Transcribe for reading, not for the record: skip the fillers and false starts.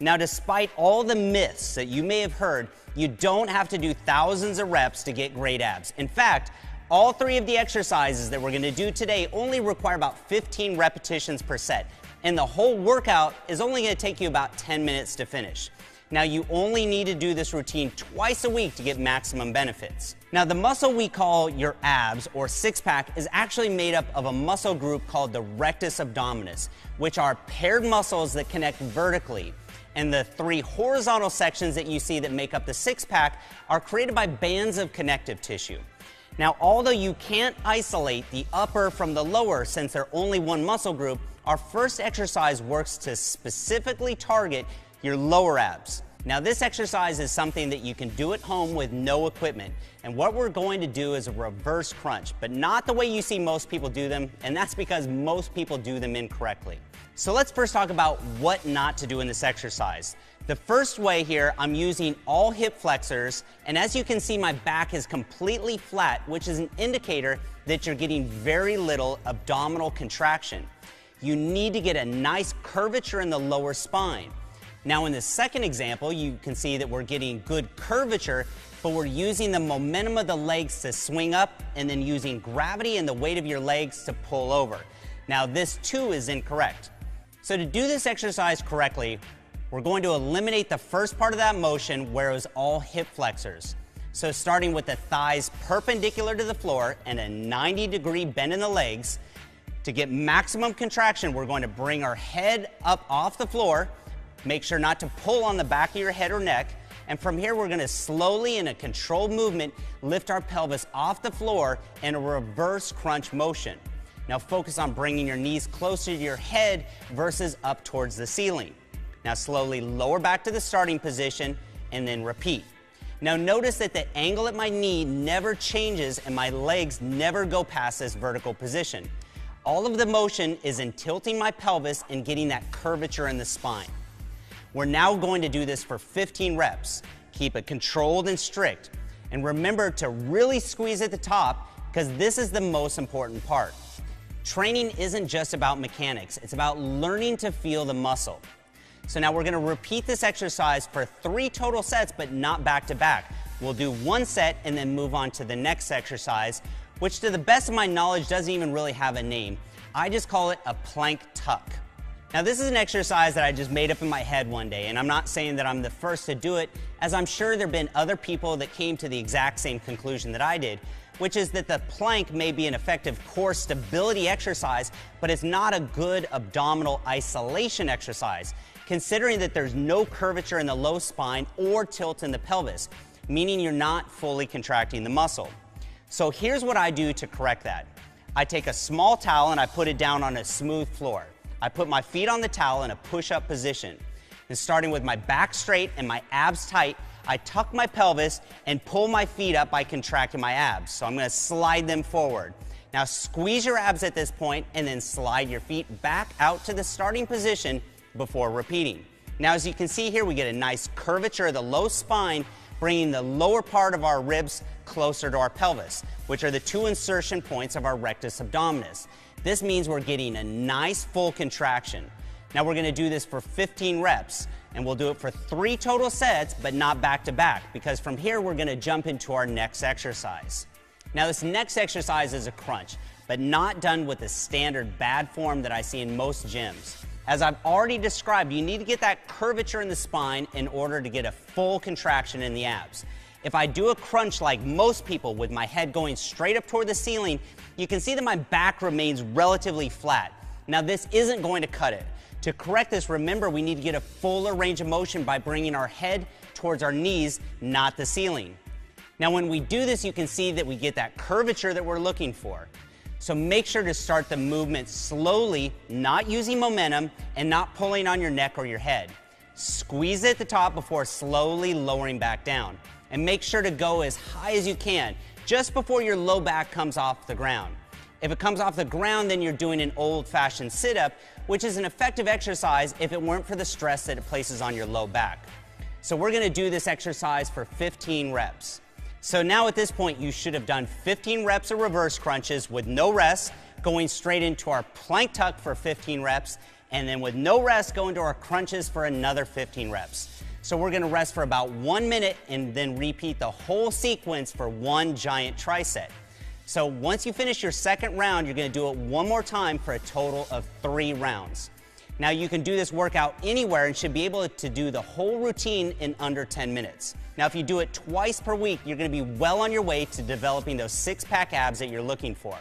Now, despite all the myths that you may have heard, you don't have to do thousands of reps to get great abs. In fact, all three of the exercises that we're going to do today only require about 15 repetitions per set, and the whole workout is only going to take you about 10 minutes to finish. Now, you only need to do this routine twice a week to get maximum benefits. Now, the muscle we call your abs or six-pack is actually made up of a muscle group called the rectus abdominis, which are paired muscles that connect vertically. And the three horizontal sections that you see that make up the six-pack are created by bands of connective tissue. Now, although you can't isolate the upper from the lower since they're only one muscle group, our first exercise works to specifically target your lower abs. Now, this exercise is something that you can do at home with no equipment. And what we're going to do is a reverse crunch, but not the way you see most people do them, and that's because most people do them incorrectly. So let's first talk about what not to do in this exercise. The first way here, I'm using all hip flexors, and as you can see, my back is completely flat, which is an indicator that you're getting very little abdominal contraction. You need to get a nice curvature in the lower spine. Now, in the second example, you can see that we're getting good curvature, but we're using the momentum of the legs to swing up and then using gravity and the weight of your legs to pull over. Now, this too is incorrect. So to do this exercise correctly, we're going to eliminate the first part of that motion where it was all hip flexors. So starting with the thighs perpendicular to the floor and a 90-degree bend in the legs, to get maximum contraction, we're going to bring our head up off the floor. Make sure not to pull on the back of your head or neck. And from here, we're going to slowly, in a controlled movement, lift our pelvis off the floor in a reverse crunch motion. Now focus on bringing your knees closer to your head versus up towards the ceiling. Now slowly lower back to the starting position and then repeat. Now notice that the angle at my knee never changes and my legs never go past this vertical position. All of the motion is in tilting my pelvis and getting that curvature in the spine. We're now going to do this for 15 reps. Keep it controlled and strict. And remember to really squeeze at the top because this is the most important part. Training isn't just about mechanics, it's about learning to feel the muscle. So now we're going to repeat this exercise for 3 total sets, but not back to back. We'll do 1 set and then move on to the next exercise, which to the best of my knowledge doesn't even really have a name. I just call it a plank tuck. Now this is an exercise that I just made up in my head one day, and I'm not saying that I'm the first to do it, as I'm sure there have been other people that came to the exact same conclusion that I did, which is that the plank may be an effective core stability exercise, but it's not a good abdominal isolation exercise, considering that there's no curvature in the low spine or tilt in the pelvis, meaning you're not fully contracting the muscle. So here's what I do to correct that. I take a small towel and I put it down on a smooth floor. I put my feet on the towel in a push-up position. And starting with my back straight and my abs tight, I tuck my pelvis and pull my feet up by contracting my abs. So I'm going to slide them forward. Now squeeze your abs at this point and then slide your feet back out to the starting position before repeating. Now as you can see here, we get a nice curvature of the low spine, bringing the lower part of our ribs closer to our pelvis, which are the 2 insertion points of our rectus abdominis. This means we're getting a nice full contraction. Now we're going to do this for 15 reps, and we'll do it for 3 total sets, but not back to back, because from here we're going to jump into our next exercise. Now this next exercise is a crunch, but not done with the standard bad form that I see in most gyms. As I've already described, you need to get that curvature in the spine in order to get a full contraction in the abs. If I do a crunch like most people with my head going straight up toward the ceiling, you can see that my back remains relatively flat. Now this isn't going to cut it. To correct this, remember we need to get a fuller range of motion by bringing our head towards our knees, not the ceiling. Now when we do this, you can see that we get that curvature that we're looking for. So make sure to start the movement slowly, not using momentum and not pulling on your neck or your head. Squeeze at the top before slowly lowering back down. And make sure to go as high as you can, just before your low back comes off the ground. If it comes off the ground, then you're doing an old-fashioned sit-up, which is an effective exercise if it weren't for the stress that it places on your low back. So we're going to do this exercise for 15 reps. So now at this point, you should have done 15 reps of reverse crunches with no rest, going straight into our plank tuck for 15 reps, and then with no rest, go into our crunches for another 15 reps. So we're gonna rest for about 1 minute and then repeat the whole sequence for one giant tricep. So once you finish your second round, you're gonna do it one more time for a total of 3 rounds. Now you can do this workout anywhere and should be able to do the whole routine in under 10 minutes. Now if you do it twice per week, you're gonna be well on your way to developing those 6-pack abs that you're looking for.